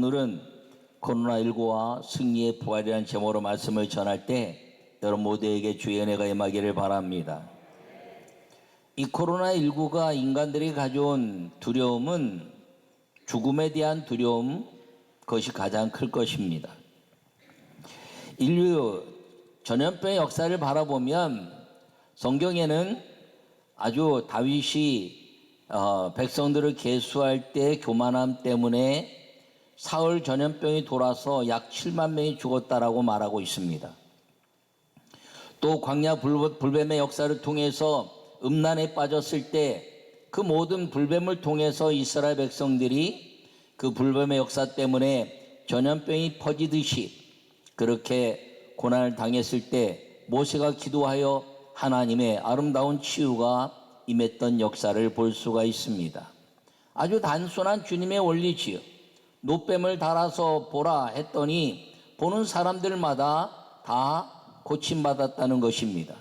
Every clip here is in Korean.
오늘은 코로나19와 승리의 부활이라는 제목으로 말씀을 전할 때 여러분 모두에게 주의 은혜가 임하기를 바랍니다. 이 코로나19가 인간들이 가져온 두려움은 죽음에 대한 두려움, 그것이 가장 클 것입니다. 인류 전염병의 역사를 바라보면 성경에는 아주 다윗이 백성들을 계수할 때 교만함 때문에 사흘 전염병이 돌아서 약 7만 명이 죽었다라고 말하고 있습니다. 또 광야 불뱀의 역사를 통해서 음란에 빠졌을 때 그 모든 불뱀을 통해서 이스라엘 백성들이 그 불뱀의 역사 때문에 전염병이 퍼지듯이 그렇게 고난을 당했을 때 모세가 기도하여 하나님의 아름다운 치유가 임했던 역사를 볼 수가 있습니다. 아주 단순한 주님의 원리지요. 노뱀을 달아서 보라 했더니 보는 사람들마다 다 고침받았다는 것입니다.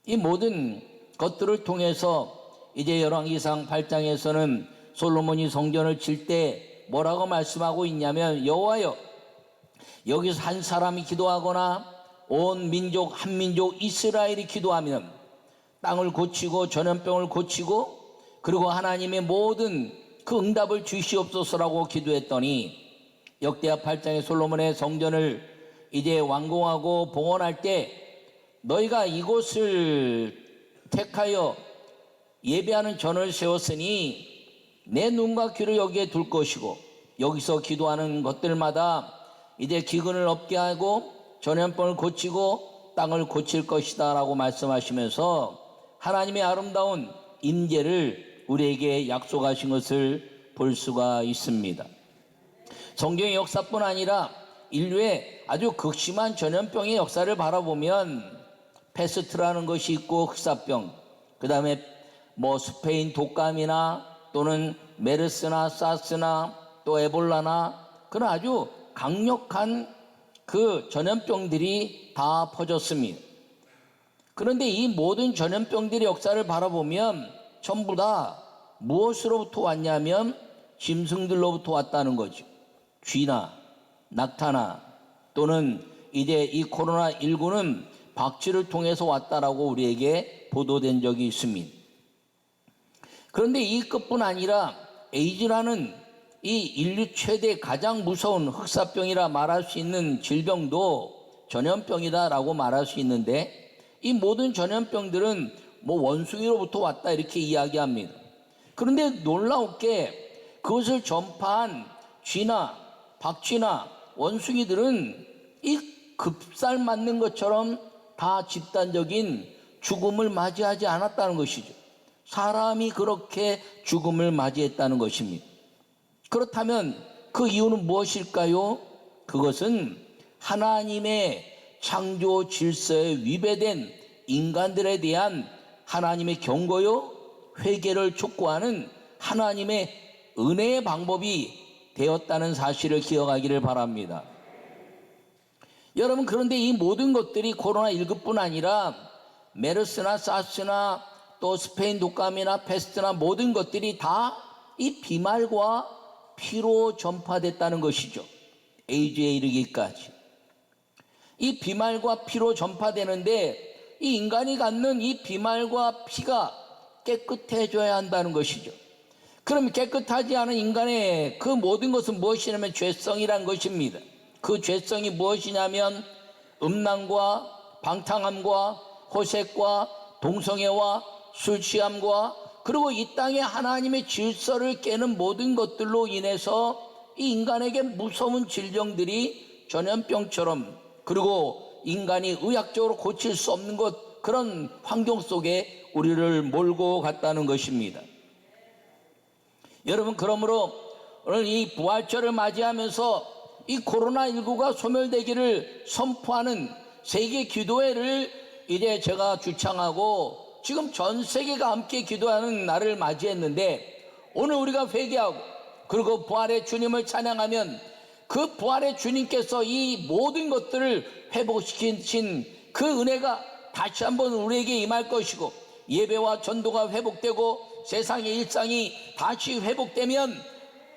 이 모든 것들을 통해서 이제 열왕기상 8장에서는 솔로몬이 성전을 칠 때 뭐라고 말씀하고 있냐면, 여호와여, 여기서 한 사람이 기도하거나 온 민족 한 민족 이스라엘이 기도하면 땅을 고치고 전염병을 고치고 그리고 하나님의 모든 그 응답을 주시옵소서라고 기도했더니, 역대하 8장의 솔로몬의 성전을 이제 완공하고 봉헌할 때 너희가 이곳을 택하여 예배하는 전을 세웠으니 내 눈과 귀를 여기에 둘 것이고 여기서 기도하는 것들마다 이제 기근을 없게 하고 전염병을 고치고 땅을 고칠 것이다 라고 말씀하시면서 하나님의 아름다운 임재를 우리에게 약속하신 것을 볼 수가 있습니다. 성경의 역사뿐 아니라 인류의 아주 극심한 전염병의 역사를 바라보면 패스트라는 것이 있고 흑사병, 그 다음에 스페인 독감이나 또는 메르스나 사스나 또 에볼라나 그런 아주 강력한 그 전염병들이 다 퍼졌습니다. 그런데 이 모든 전염병들의 역사를 바라보면 전부 다 무엇으로부터 왔냐면 짐승들로부터 왔다는 거죠. 쥐나 낙타나 또는 이제 이 코로나19는 박쥐를 통해서 왔다라고 우리에게 보도된 적이 있습니다. 그런데 이 것뿐 아니라 에이즈라는 이 인류 최대 가장 무서운 흑사병이라 말할 수 있는 질병도 전염병이다라고 말할 수 있는데, 이 모든 전염병들은 원숭이로부터 왔다 이렇게 이야기합니다. 그런데 놀라웠게 그것을 전파한 쥐나 박쥐나 원숭이들은 이 급살 맞는 것처럼 다 집단적인 죽음을 맞이하지 않았다는 것이죠. 사람이 그렇게 죽음을 맞이했다는 것입니다. 그렇다면 그 이유는 무엇일까요? 그것은 하나님의 창조 질서에 위배된 인간들에 대한 하나님의 경고요, 회개를 촉구하는 하나님의 은혜의 방법이 되었다는 사실을 기억하기를 바랍니다. 여러분, 그런데 이 모든 것들이 코로나19뿐 아니라 메르스나 사스나 또 스페인 독감이나 패스트나 모든 것들이 다 이 비말과 피로 전파됐다는 것이죠. 에이즈에 이르기까지. 이 비말과 피로 전파되는데 이 인간이 갖는 이 비말과 피가 깨끗해져야 한다는 것이죠. 그럼 깨끗하지 않은 인간의 그 모든 것은 무엇이냐면 죄성이란 것입니다. 그 죄성이 무엇이냐면 음란과 방탕함과 호색과 동성애와 술 취함과 그리고 이 땅에 하나님의 질서를 깨는 모든 것들로 인해서 이 인간에게 무서운 질병들이 전염병처럼, 그리고 인간이 의학적으로 고칠 수 없는 것, 그런 환경 속에 우리를 몰고 갔다는 것입니다. 여러분, 그러므로 오늘 이 부활절을 맞이하면서 이 코로나19가 소멸되기를 선포하는 세계 기도회를 이제 제가 주창하고 지금 전 세계가 함께 기도하는 날을 맞이했는데, 오늘 우리가 회개하고 그리고 부활의 주님을 찬양하면 그 부활의 주님께서 이 모든 것들을 회복시키신 그 은혜가 다시 한번 우리에게 임할 것이고, 예배와 전도가 회복되고 세상의 일상이 다시 회복되면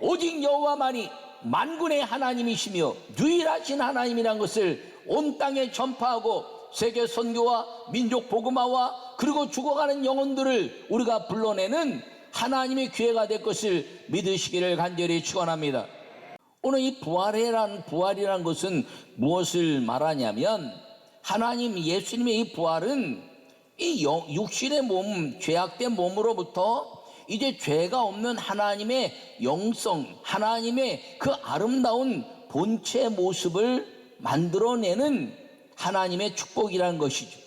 오직 여호와만이 만군의 하나님이시며 유일하신 하나님이라는 것을 온 땅에 전파하고 세계 선교와 민족 복음화와 그리고 죽어가는 영혼들을 우리가 불러내는 하나님의 기회가 될 것을 믿으시기를 간절히 축원합니다. 오늘 이 부활이라는 것은 무엇을 말하냐면 하나님 예수님의 이 부활은 이 육신의 몸, 죄악된 몸으로부터 이제 죄가 없는 하나님의 영성, 하나님의 그 아름다운 본체 모습을 만들어내는 하나님의 축복이라는 것이죠.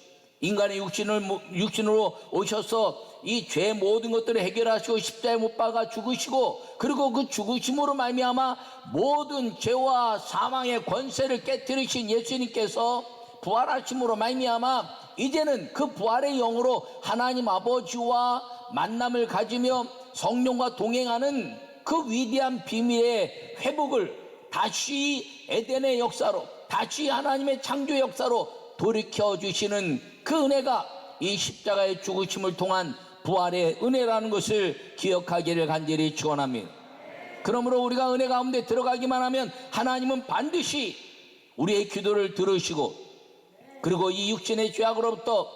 인간의 육신으로 오셔서 이 죄 모든 것들을 해결하시고 십자가에 못 박아 죽으시고 그리고 그 죽으심으로 말미암아 모든 죄와 사망의 권세를 깨뜨리신 예수님께서 부활하심으로 말미암아 이제는 그 부활의 영으로 하나님 아버지와 만남을 가지며 성령과 동행하는 그 위대한 비밀의 회복을 다시 에덴의 역사로, 다시 하나님의 창조 역사로 돌이켜 주시는 그 은혜가 이 십자가의 죽으심을 통한 부활의 은혜라는 것을 기억하기를 간절히 축원합니다. 그러므로 우리가 은혜 가운데 들어가기만 하면 하나님은 반드시 우리의 기도를 들으시고 그리고 이 육신의 죄악으로부터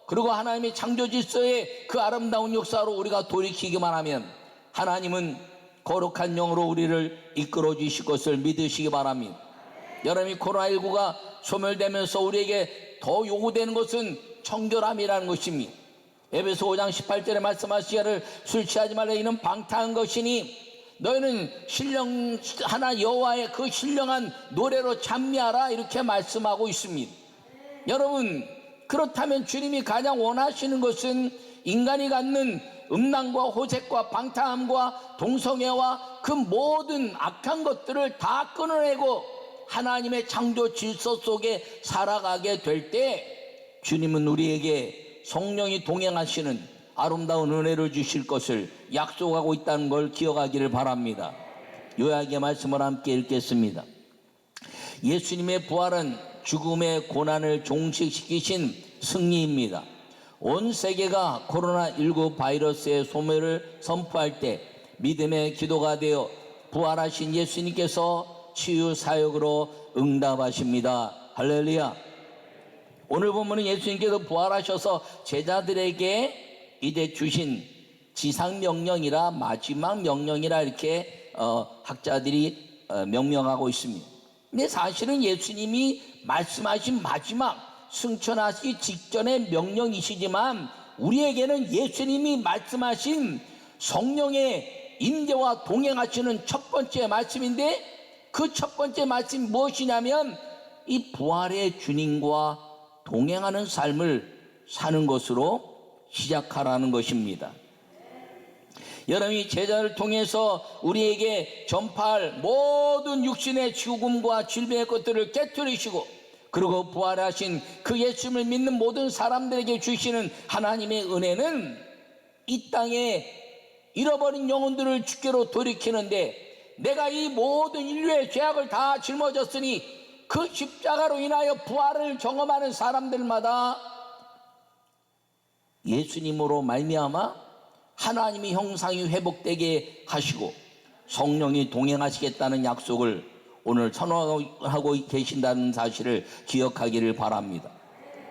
그리고 하나님의 창조 질서의 그 아름다운 역사로 우리가 돌이키기만 하면 하나님은 거룩한 영으로 우리를 이끌어 주실 것을 믿으시기 바랍니다. 여러분이 코로나19가 소멸되면서 우리에게 더 요구되는 것은 청결함이라는 것입니다. 에베소 5장 18절에 말씀하시기를 술 취하지 말라 이는 방탕한 것이니 너희는 신령 하나 여호와의 그 신령한 노래로 찬미하라 이렇게 말씀하고 있습니다. 여러분 그렇다면 주님이 가장 원하시는 것은 인간이 갖는 음란과 호색과 방탕함과 동성애와 그 모든 악한 것들을 다 끊어내고 하나님의 창조 질서 속에 살아가게 될 때 주님은 우리에게 성령이 동행하시는 아름다운 은혜를 주실 것을 약속하고 있다는 걸 기억하기를 바랍니다. 요약의 말씀을 함께 읽겠습니다. 예수님의 부활은 죽음의 고난을 종식시키신 승리입니다. 온 세계가 코로나19 바이러스의 소멸을 선포할 때 믿음의 기도가 되어 부활하신 예수님께서 치유 사역으로 응답하십니다. 할렐루야. 오늘 본문은 예수님께서 부활하셔서 제자들에게 이제 주신 지상명령이라 마지막 명령이라 이렇게 학자들이 명명하고 있습니다. 근데 사실은 예수님이 말씀하신 마지막 승천하시기 직전의 명령이시지만 우리에게는 예수님이 말씀하신 성령의 임재와 동행하시는 첫 번째 말씀인데 그 첫 번째 말씀이 무엇이냐면 이 부활의 주님과 동행하는 삶을 사는 것으로 시작하라는 것입니다. 여러분이 제자를 통해서 우리에게 전파할 모든 육신의 죽음과 질병의 것들을 깨뜨리시고 그리고 부활하신 그 예수님을 믿는 모든 사람들에게 주시는 하나님의 은혜는 이 땅에 잃어버린 영혼들을 주께로 돌이키는데 내가 이 모든 인류의 죄악을 다 짊어졌으니 그 십자가로 인하여 부활을 경험하는 사람들마다 예수님으로 말미암아 하나님의 형상이 회복되게 하시고 성령이 동행하시겠다는 약속을 오늘 선언하고 계신다는 사실을 기억하기를 바랍니다.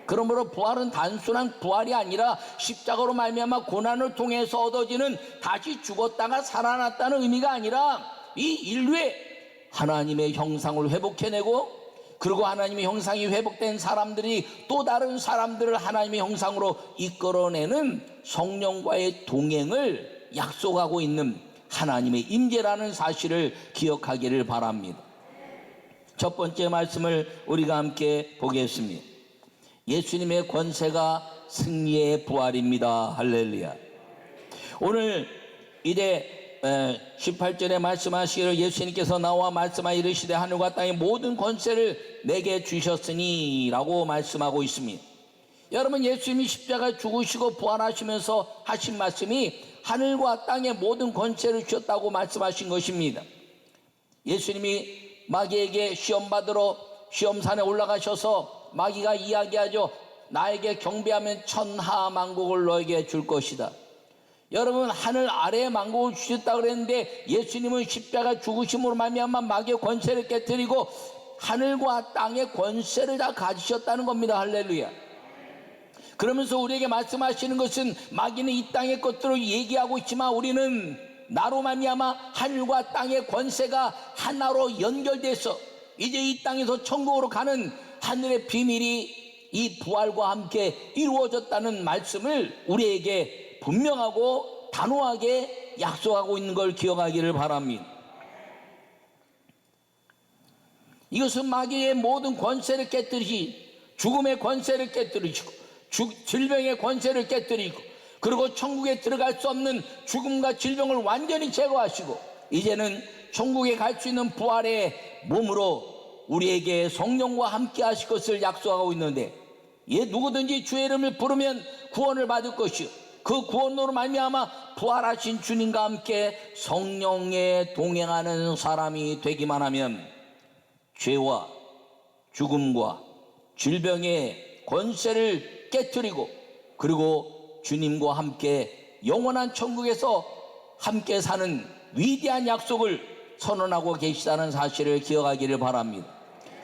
그러므로 부활은 단순한 부활이 아니라 십자가로 말미암아 고난을 통해서 얻어지는 다시 죽었다가 살아났다는 의미가 아니라 이 인류의 하나님의 형상을 회복해내고 그리고 하나님의 형상이 회복된 사람들이 또 다른 사람들을 하나님의 형상으로 이끌어내는 성령과의 동행을 약속하고 있는 하나님의 임재라는 사실을 기억하기를 바랍니다. 첫 번째 말씀을 우리가 함께 보겠습니다. 예수님의 권세가 승리의 부활입니다. 할렐루야. 오늘 이제 18절에 말씀하시기를 예수님께서 나와 말씀하 이르시되 하늘과 땅의 모든 권세를 내게 주셨으니 라고 말씀하고 있습니다. 여러분 예수님이 십자가에 죽으시고 부활하시면서 하신 말씀이 하늘과 땅의 모든 권세를 주셨다고 말씀하신 것입니다. 예수님이 마귀에게 시험받으러 시험산에 올라가셔서 마귀가 이야기하죠. 나에게 경배하면 천하만국을 너에게 줄 것이다. 여러분, 하늘 아래에 만국을 주셨다 그랬는데 예수님은 십자가 죽으심으로 말미암아 마귀의 권세를 깨뜨리고 하늘과 땅의 권세를 다 가지셨다는 겁니다. 할렐루야. 그러면서 우리에게 말씀하시는 것은 마귀는 이 땅의 것들을 얘기하고 있지만 우리는 나로 말미암아 하늘과 땅의 권세가 하나로 연결돼서 이제 이 땅에서 천국으로 가는 하늘의 비밀이 이 부활과 함께 이루어졌다는 말씀을 우리에게 분명하고 단호하게 약속하고 있는 걸 기억하기를 바랍니다. 이것은 마귀의 모든 권세를 깨뜨리시, 죽음의 권세를 깨뜨리시고 질병의 권세를 깨뜨리고, 그리고 천국에 들어갈 수 없는 죽음과 질병을 완전히 제거하시고 이제는 천국에 갈 수 있는 부활의 몸으로 우리에게 성령과 함께 하실 것을 약속하고 있는데, 누구든지 주의 이름을 부르면 구원을 받을 것이요 그 구원으로 말미암아 부활하신 주님과 함께 성령에 동행하는 사람이 되기만 하면 죄와 죽음과 질병의 권세를 깨뜨리고, 그리고 주님과 함께 영원한 천국에서 함께 사는 위대한 약속을 선언하고 계시다는 사실을 기억하기를 바랍니다.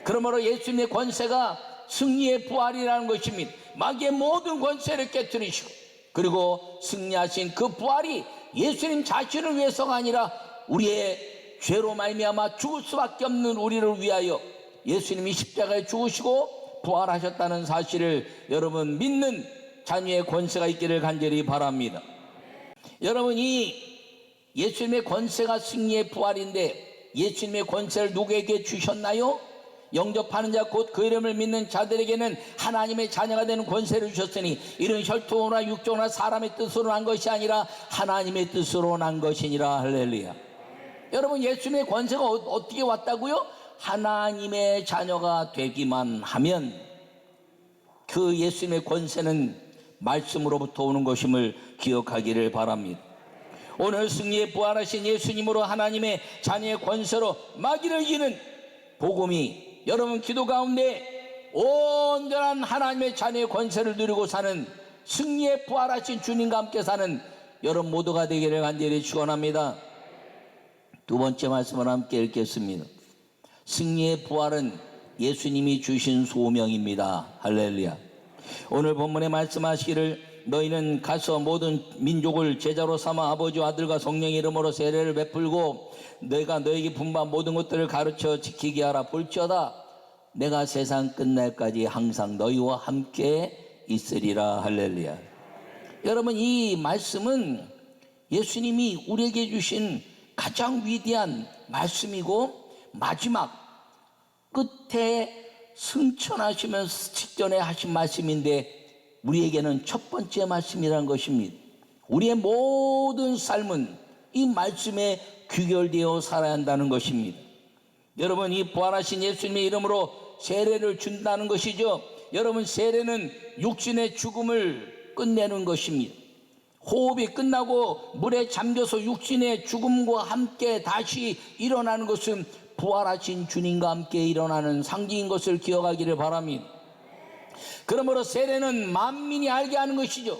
그러므로 예수님의 권세가 승리의 부활이라는 것입니다. 마귀의 모든 권세를 깨뜨리시고, 그리고 승리하신 그 부활이 예수님 자신을 위해서가 아니라 우리의 죄로 말미암아 죽을 수밖에 없는 우리를 위하여 예수님이 십자가에 죽으시고 부활하셨다는 사실을 여러분 믿는 자녀의 권세가 있기를 간절히 바랍니다. 여러분, 이 예수님의 권세가 승리의 부활인데 예수님의 권세를 누구에게 주셨나요? 영접하는 자 곧 그 이름을 믿는 자들에게는 하나님의 자녀가 되는 권세를 주셨으니 이는 혈통이나 육종이나 사람의 뜻으로 난 것이 아니라 하나님의 뜻으로 난 것이니라. 할렐루야. 여러분, 예수님의 권세가 어떻게 왔다고요? 하나님의 자녀가 되기만 하면 그 예수님의 권세는 말씀으로부터 오는 것임을 기억하기를 바랍니다. 오늘 승리에 부활하신 예수님으로 하나님의 자녀의 권세로 마귀를 이기는 복음이 여러분 기도 가운데 온전한 하나님의 자녀의 권세를 누리고 사는, 승리에 부활하신 주님과 함께 사는 여러분 모두가 되기를 간절히 축원합니다. 두 번째 말씀을 함께 읽겠습니다. 승리의 부활은 예수님이 주신 소명입니다. 할렐루야. 오늘 본문에 말씀하시기를 너희는 가서 모든 민족을 제자로 삼아 아버지와 아들과 성령의 이름으로 세례를 베풀고 내가 너에게 분부한 모든 것들을 가르쳐 지키게 하라. 볼지어다 내가 세상 끝날까지 항상 너희와 함께 있으리라. 할렐루야. 여러분, 이 말씀은 예수님이 우리에게 주신 가장 위대한 말씀이고 마지막 끝에 승천하시면서 직전에 하신 말씀인데 우리에게는 첫 번째 말씀이라는 것입니다. 우리의 모든 삶은 이 말씀에 귀결되어 살아야 한다는 것입니다. 여러분, 이 부활하신 예수님의 이름으로 세례를 준다는 것이죠. 여러분, 세례는 육신의 죽음을 끝내는 것입니다. 호흡이 끝나고 물에 잠겨서 육신의 죽음과 함께 다시 일어나는 것은 부활하신 주님과 함께 일어나는 상징인 것을 기억하기를 바랍니다. 그러므로 세례는 만민이 알게 하는 것이죠.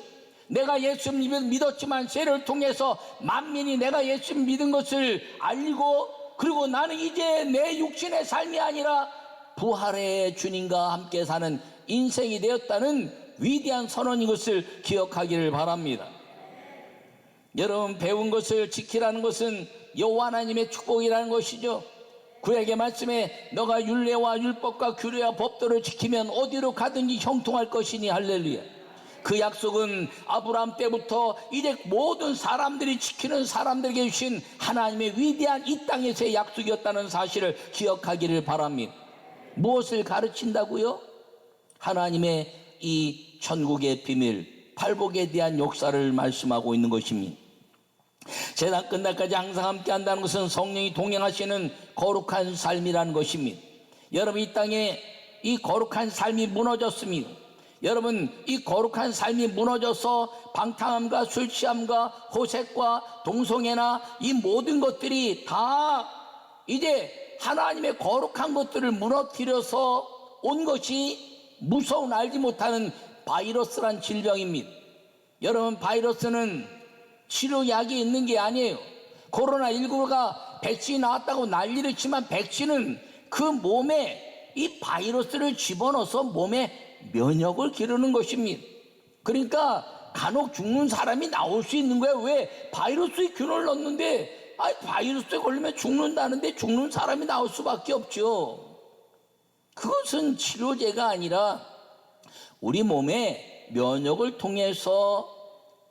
내가 예수 믿었지만 세례를 통해서 만민이 내가 예수 믿은 것을 알고, 그리고 나는 이제 내 육신의 삶이 아니라 부활의 주님과 함께 사는 인생이 되었다는 위대한 선언인 것을 기억하기를 바랍니다. 여러분, 배운 것을 지키라는 것은 여호와 하나님의 축복이라는 것이죠. 구약의 말씀에 너가 율례와 율법과 규례와 법도를 지키면 어디로 가든지 형통할 것이니. 할렐루야. 그 약속은 아브라함 때부터 이제 모든 사람들이 지키는 사람들에게 주신 하나님의 위대한 이 땅에서의 약속이었다는 사실을 기억하기를 바랍니다. 무엇을 가르친다고요? 하나님의 이 천국의 비밀, 팔복에 대한 역사를 말씀하고 있는 것입니다. 세상 끝날까지 항상 함께 한다는 것은 성령이 동행하시는 거룩한 삶이라는 것입니다. 여러분, 이 땅에 이 거룩한 삶이 무너졌습니다. 여러분, 이 거룩한 삶이 무너져서 방탕함과 술 취함과 호색과 동성애나 이 모든 것들이 다 이제 하나님의 거룩한 것들을 무너뜨려서 온 것이 무서운 알지 못하는 바이러스란 질병입니다. 여러분, 바이러스는 치료약이 있는 게 아니에요. 코로나19가 백신이 나왔다고 난리를 치면 백신은 그 몸에 이 바이러스를 집어넣어서 몸에 면역을 기르는 것입니다. 그러니까 간혹 죽는 사람이 나올 수 있는 거예요. 왜? 바이러스의 균을 넣는데 바이러스에 걸리면 죽는다는데 죽는 사람이 나올 수밖에 없죠. 그것은 치료제가 아니라 우리 몸에 면역을 통해서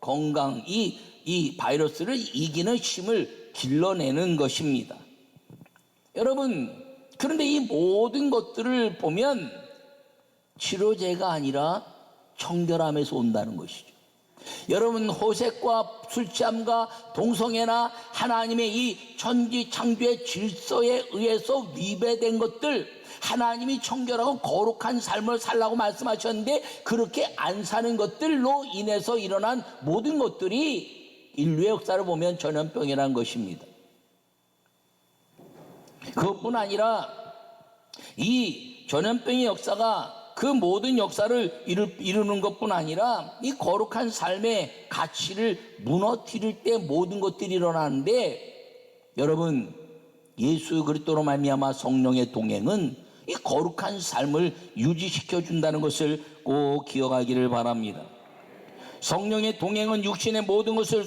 건강, 이 바이러스를 이기는 힘을 길러내는 것입니다. 여러분, 그런데 이 모든 것들을 보면 치료제가 아니라 청결함에서 온다는 것이죠. 여러분, 호색과 술 취함과 동성애나 하나님의 이 천지 창조의 질서에 의해서 위배된 것들, 하나님이 청결하고 거룩한 삶을 살라고 말씀하셨는데 그렇게 안 사는 것들로 인해서 일어난 모든 것들이 인류의 역사를 보면 전염병이라는 것입니다. 그것뿐 아니라 이 전염병의 역사가 그 모든 역사를 이루는 것뿐 아니라 이 거룩한 삶의 가치를 무너뜨릴 때 모든 것들이 일어나는데, 여러분, 예수 그리스도로 말미암아 성령의 동행은 이 거룩한 삶을 유지시켜 준다는 것을 꼭 기억하기를 바랍니다. 성령의 동행은 육신의 모든 것을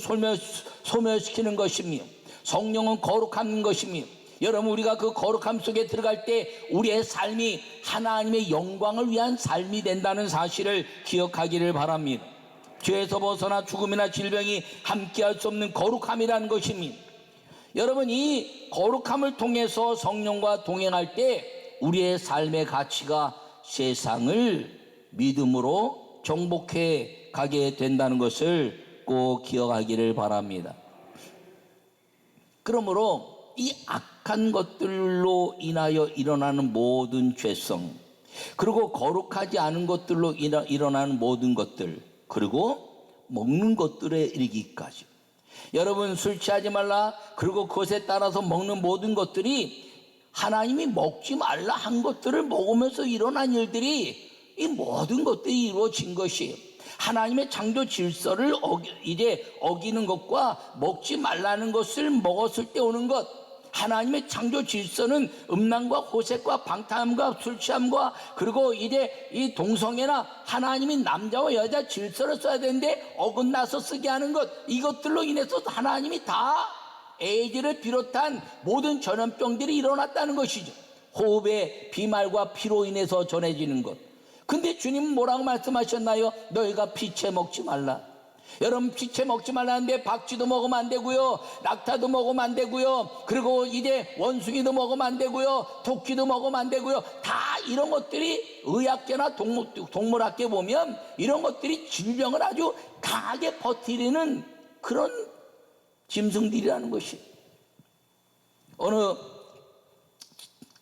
소멸시키는 것이며 성령은 거룩한 것이며, 여러분, 우리가 그 거룩함 속에 들어갈 때 우리의 삶이 하나님의 영광을 위한 삶이 된다는 사실을 기억하기를 바랍니다. 죄에서 벗어나 죽음이나 질병이 함께할 수 없는 거룩함이라는 것입니다. 여러분, 이 거룩함을 통해서 성령과 동행할 때 우리의 삶의 가치가 세상을 믿음으로 정복해 가게 된다는 것을 꼭 기억하기를 바랍니다. 그러므로 이 악한 것들로 인하여 일어나는 모든 죄성, 그리고 거룩하지 않은 것들로 일어나는 모든 것들, 그리고 먹는 것들에 이르기까지, 여러분, 술 취하지 말라, 그리고 그것에 따라서 먹는 모든 것들이 하나님이 먹지 말라 한 것들을 먹으면서 일어난 일들이, 이 모든 것들이 이루어진 것이에요. 하나님의 창조 질서를 어기는 것과 먹지 말라는 것을 먹었을 때 오는 것, 하나님의 창조 질서는 음란과 호색과 방탕함과 술 취함과 그리고 이제 이 동성애나 하나님이 남자와 여자 질서를 써야 되는데 어긋나서 쓰게 하는 것, 이것들로 인해서 하나님이 다 에이즈를 비롯한 모든 전염병들이 일어났다는 것이죠. 호흡의 비말과 피로 인해서 전해지는 것. 근데 주님은 뭐라고 말씀하셨나요? 너희가 피채 먹지 말라. 여러분, 피채 먹지 말라는데 박쥐도 먹으면 안 되고요, 낙타도 먹으면 안 되고요, 그리고 이제 원숭이도 먹으면 안 되고요, 토끼도 먹으면 안 되고요. 다 이런 것들이 의학계나 동물학계 보면 이런 것들이 질병을 아주 강하게 버티는 그런 짐승들이라는 것이. 어느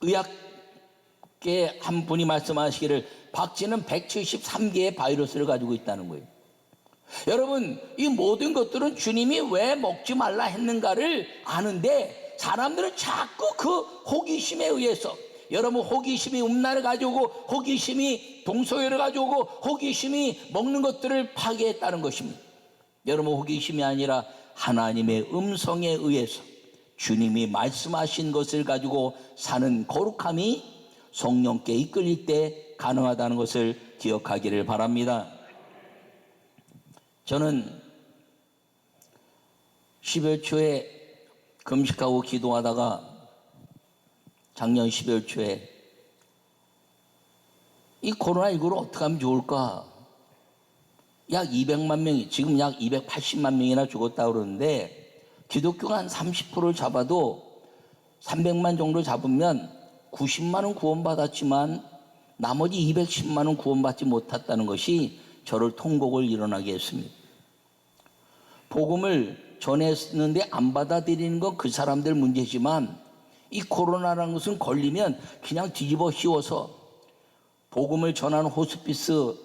의학계 한 분이 말씀하시기를 박쥐는 173개의 바이러스를 가지고 있다는 거예요. 여러분, 이 모든 것들은 주님이 왜 먹지 말라 했는가를 아는데 사람들은 자꾸 그 호기심에 의해서, 여러분, 호기심이 음란을 가져오고 호기심이 동성애를 가져오고 호기심이 먹는 것들을 파괴했다는 것입니다. 여러분, 호기심이 아니라 하나님의 음성에 의해서 주님이 말씀하신 것을 가지고 사는 거룩함이 성령께 이끌릴 때 가능하다는 것을 기억하기를 바랍니다. 저는 12월 초에 금식하고 기도하다가 작년 12월 초에 이 코로나19를 어떻게 하면 좋을까? 약 200만 명이, 지금 약 280만 명이나 죽었다고 그러는데 기독교가 한 30%를 잡아도 300만 정도 잡으면 90만 원 구원받았지만 나머지 210만 원 구원받지 못했다는 것이 저를 통곡을 일어나게 했습니다. 복음을 전했는데 안 받아들이는 건 그 사람들 문제지만 이 코로나라는 것은 걸리면 그냥 뒤집어 씌워서 복음을 전하는 호스피스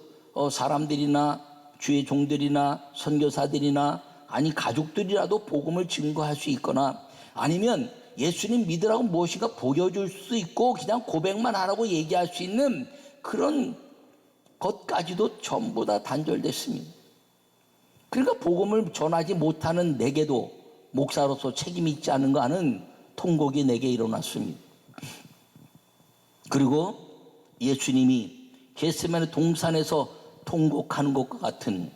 사람들이나 주의 종들이나 선교사들이나 아니 가족들이라도 복음을 증거할 수 있거나 아니면 예수님 믿으라고 무엇인가 보여줄 수 있고 그냥 고백만 하라고 얘기할 수 있는 그런 것까지도 전부 다 단절됐습니다. 그러니까 복음을 전하지 못하는 내게도 목사로서 책임이 있지 않은가 하는 통곡이 내게 일어났습니다. 그리고 예수님이 겟세마네 동산에서 통곡하는 것과 같은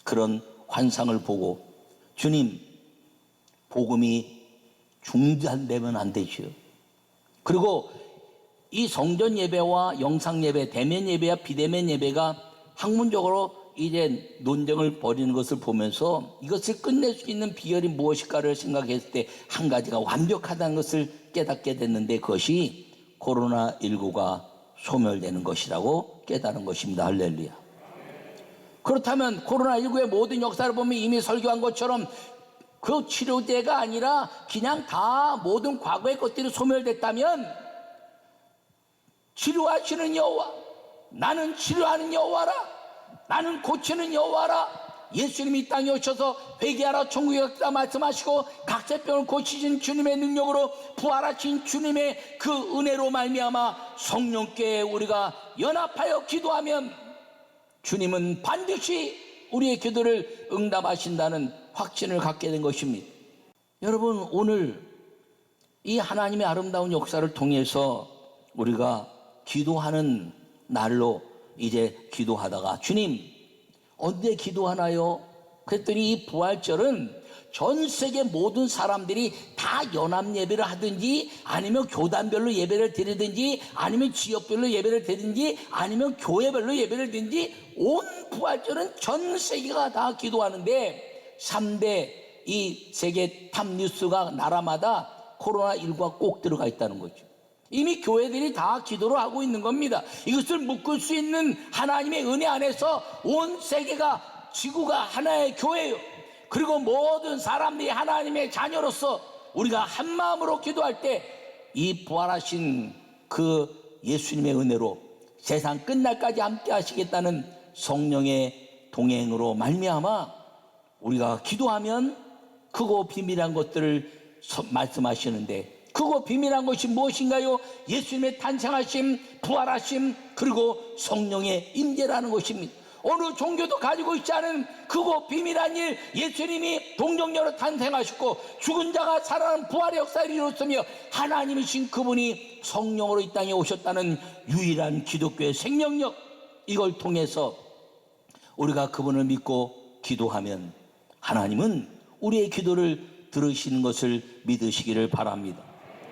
그런 환상을 보고 주님, 복음이 중단되면 안 되지요. 그리고 이 성전 예배와 영상 예배, 대면 예배와 비대면 예배가 학문적으로 이제 논쟁을 벌이는 것을 보면서 이것을 끝낼 수 있는 비결이 무엇일까를 생각했을 때 한 가지가 완벽하다는 것을 깨닫게 됐는데 그것이 코로나19가 소멸되는 것이라고 깨달은 것입니다. 할렐루야. 그렇다면 코로나19의 모든 역사를 보면 이미 설교한 것처럼 그 치료제가 아니라 그냥 다 모든 과거의 것들이 소멸됐다면 치료하시는 여호와, 나는 치료하는 여호와라, 나는 고치는 여호와라. 예수님이 이 땅에 오셔서 회개하라 천국에 갔다 말씀하시고 각세병을 고치신 주님의 능력으로 부활하신 주님의 그 은혜로 말미암아 성령께 우리가 연합하여 기도하면 주님은 반드시 우리의 기도를 응답하신다는 확신을 갖게 된 것입니다. 여러분, 오늘 이 하나님의 아름다운 역사를 통해서 우리가 기도하는 날로 이제 기도하다가 주님 언제 기도하나요? 그랬더니 이 부활절은 전 세계 모든 사람들이 다 연합 예배를 하든지 아니면 교단별로 예배를 드리든지 아니면 지역별로 예배를 드리든지 아니면 교회별로 예배를 드리든지 온 부활절은 전 세계가 다 기도하는데 3대 이 세계 탑 뉴스가 나라마다 코로나19가 꼭 들어가 있다는 거죠. 이미 교회들이 다 기도를 하고 있는 겁니다. 이것을 묶을 수 있는 하나님의 은혜 안에서 온 세계가 지구가 하나의 교회예요. 그리고 모든 사람들이 하나님의 자녀로서 우리가 한 마음으로 기도할 때 이 부활하신 그 예수님의 은혜로 세상 끝날까지 함께 하시겠다는 성령의 동행으로 말미암아 우리가 기도하면 크고 비밀한 것들을 말씀하시는데 크고 비밀한 것이 무엇인가요? 예수님의 탄생하심, 부활하심, 그리고 성령의 임재라는 것입니다. 어느 종교도 가지고 있지 않은 크고 비밀한 일, 예수님이 동정녀로 탄생하셨고 죽은 자가 살아난 부활의 역사를 이뤘으며 하나님이신 그분이 성령으로 이 땅에 오셨다는 유일한 기독교의 생명력, 이걸 통해서 우리가 그분을 믿고 기도하면 하나님은 우리의 기도를 들으시는 것을 믿으시기를 바랍니다.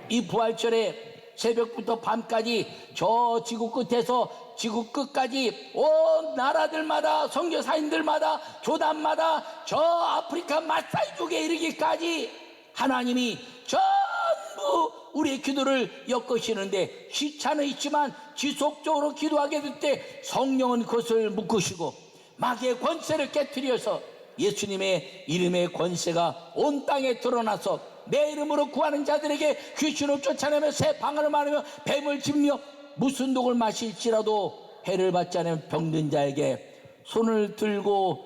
이 부활절에 새벽부터 밤까지 저 지구 끝에서 지구 끝까지 온 나라들마다 선교사님들마다 교단마다 저 아프리카 마사이 쪽에 이르기까지 하나님이 전부 우리의 기도를 엮으시는데 시차는 있지만 지속적으로 기도하게 될 때 성령은 그것을 묶으시고 마귀의 권세를 깨트려서 예수님의 이름의 권세가 온 땅에 드러나서 내 이름으로 구하는 자들에게 귀신을 쫓아내며 새 방언을 말하며 뱀을 집며 무슨 독을 마실지라도 해를 받지 않으면 병든 자에게 손을 들고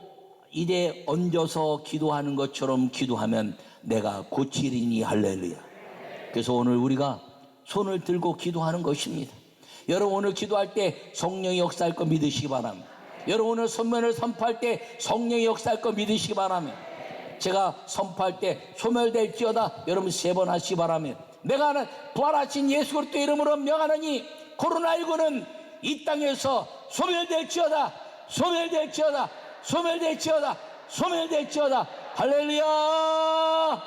이래 얹어서 기도하는 것처럼 기도하면 내가 고치리니. 할렐루야. 그래서 오늘 우리가 손을 들고 기도하는 것입니다. 여러분 오늘 기도할 때 성령이 역사할 거 믿으시기 바랍니다. 여러분 오늘 선면을 선포할 때 성령이 역사할 거 믿으시기 바랍니다. 제가 선포할 때 소멸될지어다 여러분 3번 하시기 바랍니다. 내가 부활하신 예수 그리스도 이름으로 명하노니 코로나19는 이 땅에서 소멸될지어다, 소멸될지어다, 소멸될지어다, 소멸될지어다. 할렐루야.